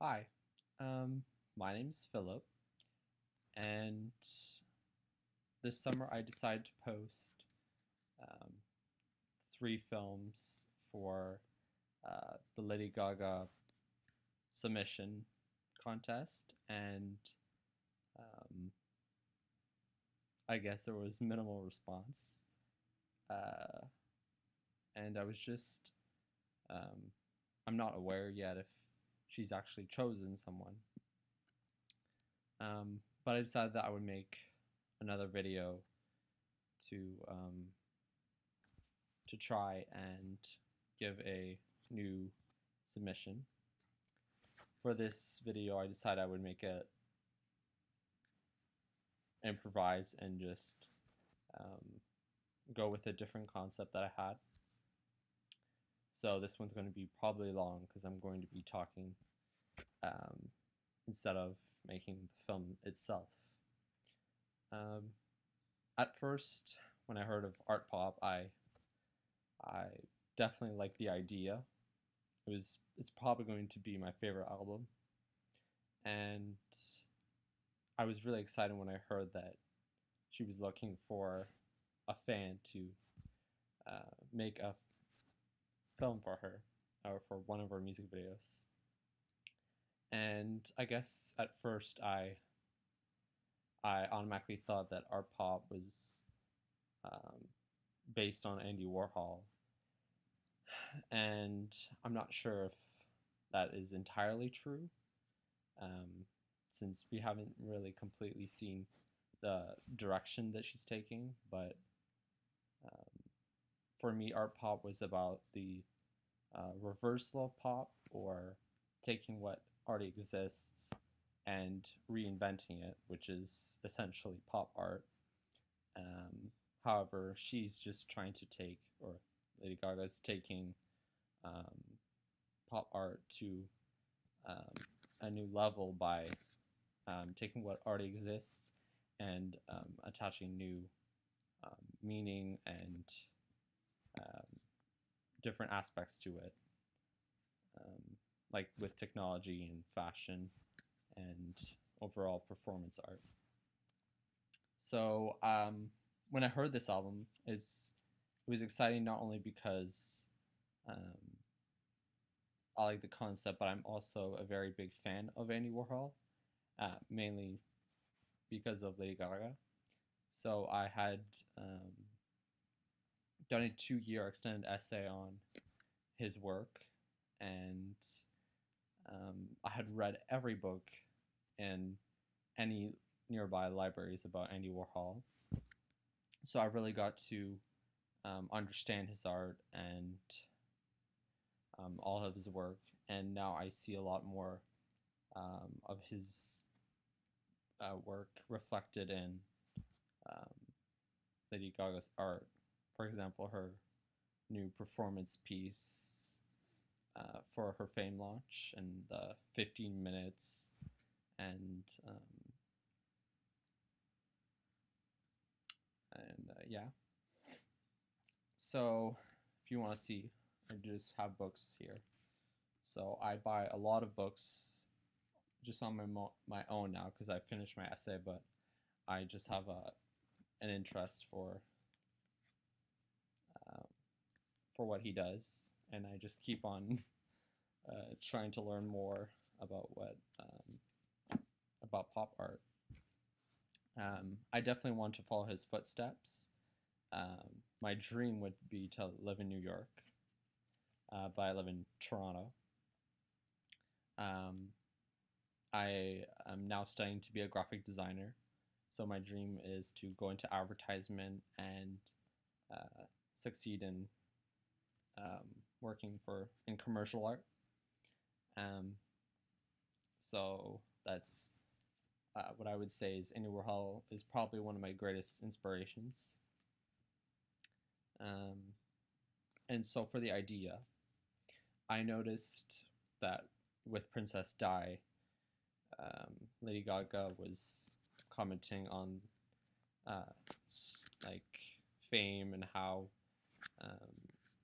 Hi, my name's Philip, and this summer I decided to post um, three films for the Lady Gaga submission contest, and um, I guess there was minimal response. Uh, and I was just, um, I'm not aware yet if she's actually chosen someone. But I decided that I would make another video to to try and give a new submission. For this video, I decided I would make it improvise and just go with a different concept that I had. So this one's going to be probably long because I'm going to be talking instead of making the film itself. At first, when I heard of ARTPOP, I definitely liked the idea. It's probably going to be my favorite album, and I was really excited when I heard that she was looking for a fan to make a film for her or for one of her music videos. And I guess at first I automatically thought that ARTPOP was based on Andy Warhol, and I'm not sure if that is entirely true, since we haven't really completely seen the direction that she's taking. But for me, ARTPOP was about the reversal of pop, or taking what already exists and reinventing it, which is essentially pop art. However, she's just trying to take, or Lady Gaga's taking pop art to a new level by taking what already exists and attaching new meaning and different aspects to it, like with technology and fashion and overall performance art. So when I heard this album, it was exciting not only because I like the concept, but I'm also a very big fan of Andy Warhol, mainly because of Lady Gaga. So I had done a 2-year extended essay on his work, and I had read every book in any nearby libraries about Andy Warhol. So I really got to understand his art and all of his work, and now I see a lot more of his work reflected in Lady Gaga's art. For example, her new performance piece for her Fame launch, and the 15 minutes, and yeah. So if you want to see, I just have books here. So I buy a lot of books just on my own now because I finished my essay, but I just have an interest for what he does, and I just keep on trying to learn more about about pop art. I definitely want to follow his footsteps. My dream would be to live in New York, but I live in Toronto. I am now studying to be a graphic designer, so my dream is to go into advertisement and succeed in working in commercial art. So that's what I would say is Andy Warhol is probably one of my greatest inspirations. And so for the idea, I noticed that with Princess Di, Lady Gaga was commenting on like fame and how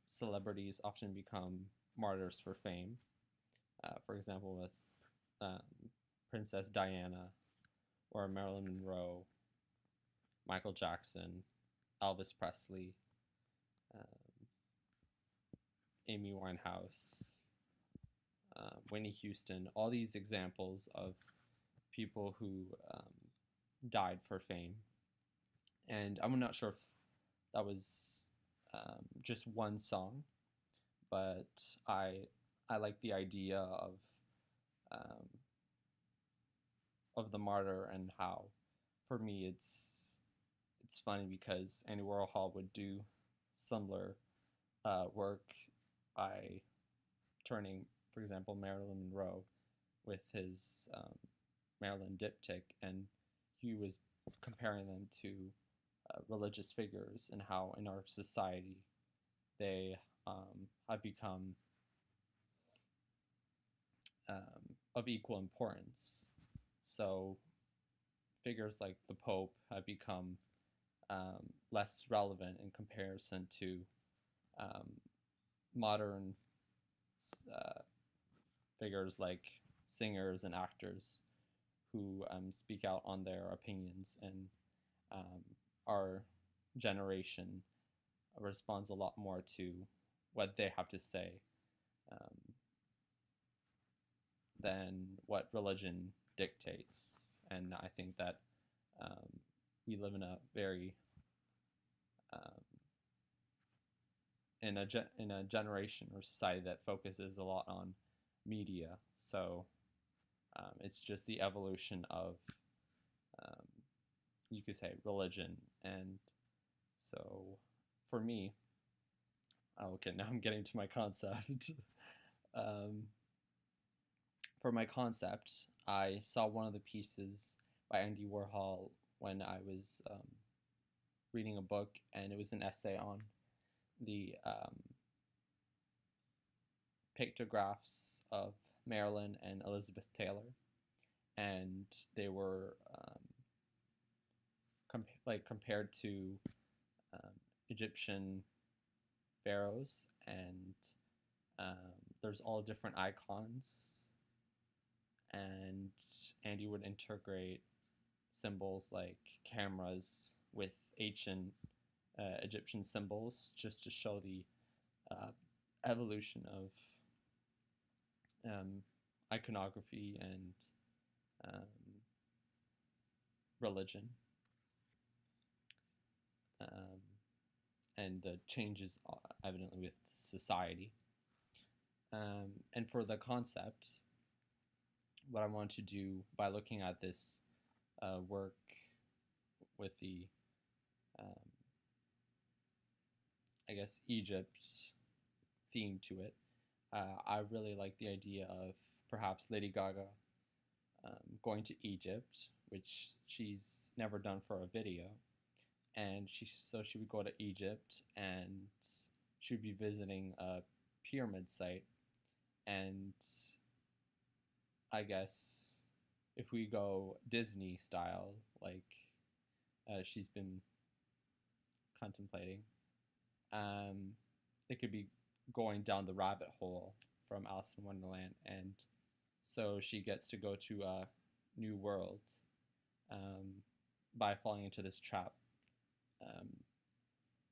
celebrities often become martyrs for fame. For example, with um, Princess Diana or Marilyn Monroe, Michael Jackson, Elvis Presley, um, Amy Winehouse, Whitney Houston, all these examples of people who died for fame. And I'm not sure if that was just one song, but I like the idea um, of the martyr, and how, for me, it's funny because Andy Warhol would do similar work by turning, for example, Marilyn Monroe with his Marilyn diptych, and he was comparing them to religious figures, and how in our society they have become of equal importance. So figures like the Pope have become less relevant in comparison to modern uh, figures like singers and actors who speak out on their opinions, and our generation responds a lot more to what they have to say um, than what religion dictates. And I think that we live in a very um, in a generation or society that focuses a lot on media. So it's just the evolution of um, you could say religion. And so for me, okay, now I'm getting to my concept. um, for my concept, I saw one of the pieces by Andy Warhol when I was reading a book, and it was an essay on the pictographs of Marilyn and Elizabeth Taylor, and they were compared to Egyptian pharaohs, and there's all different icons, and Andy would integrate symbols like cameras with ancient Egyptian symbols, just to show the evolution of iconography and religion, and the changes evidently with society. And for the concept, what I want to do by looking at this work with the, I guess, Egypt theme to it, I really like the idea of perhaps Lady Gaga going to Egypt, which she's never done for a video, and she would go to Egypt, and she would be visiting a pyramid site, and I guess if we go Disney style, like she's been contemplating, it could be going down the rabbit hole from Alice in Wonderland, and so she gets to go to a new world by falling into this trap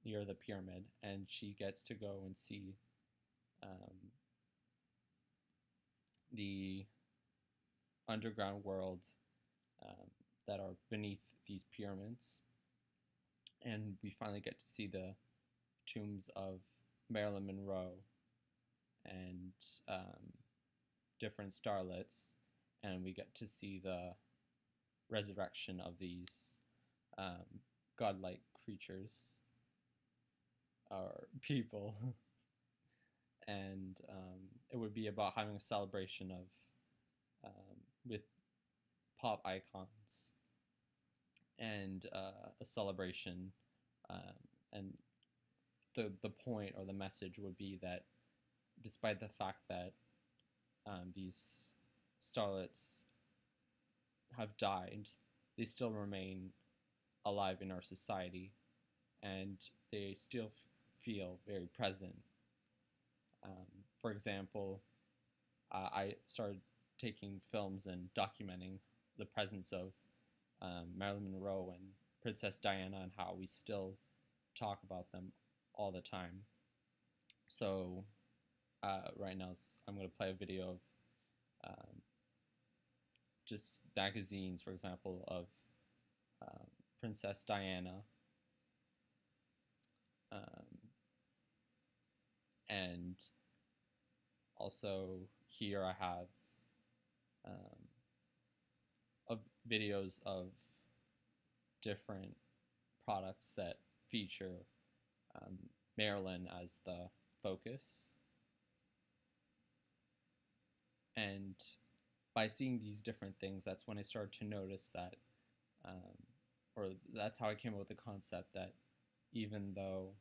near the pyramid, and she gets to go and see the underground world that are beneath these pyramids, and we finally get to see the tombs of Marilyn Monroe and different starlets, and we get to see the resurrection of these godlike creatures or people. And it would be about having a celebration of with pop icons, and a celebration, and the point or the message would be that despite the fact that these starlets have died, they still remain alive in our society, and they still feel very present. For example, I started taking films and documenting the presence of Marilyn Monroe and Princess Diana and how we still talk about them all the time. So right now I'm going to play a video of just magazines, for example, of Princess Diana, and also here I have of videos of different products that feature Marilyn as the focus. And by seeing these different things, that's when I started to notice that, or that's how I came up with the concept that even though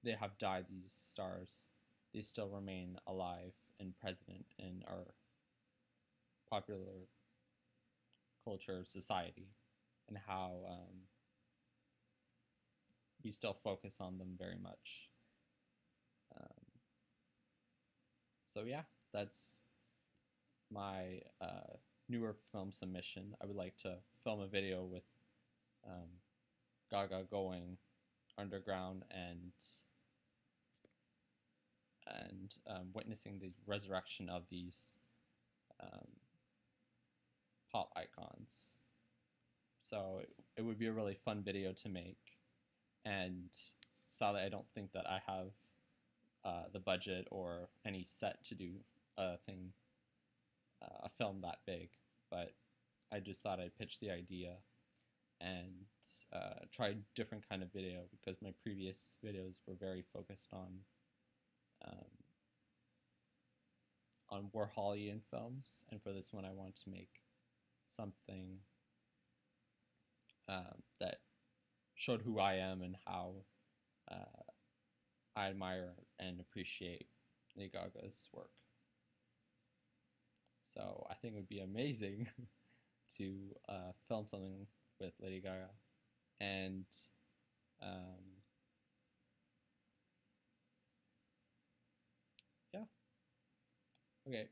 they have died, these stars, they still remain alive and present in our popular culture, society, and how we still focus on them very much. So yeah, that's my newer film submission. I would like to film a video with Gaga going underground and witnessing the resurrection of these pop icons. So it would be a really fun video to make, and sadly I don't think that I have the budget or any set to do a film that big, but I just thought I'd pitch the idea and try different kind of video, because my previous videos were very focused on Warholian films, and for this one I wanted to make something that showed who I am and how I admire and appreciate Lady Gaga's work. So I think it would be amazing to film something with Lady Gaga. And yeah. Okay.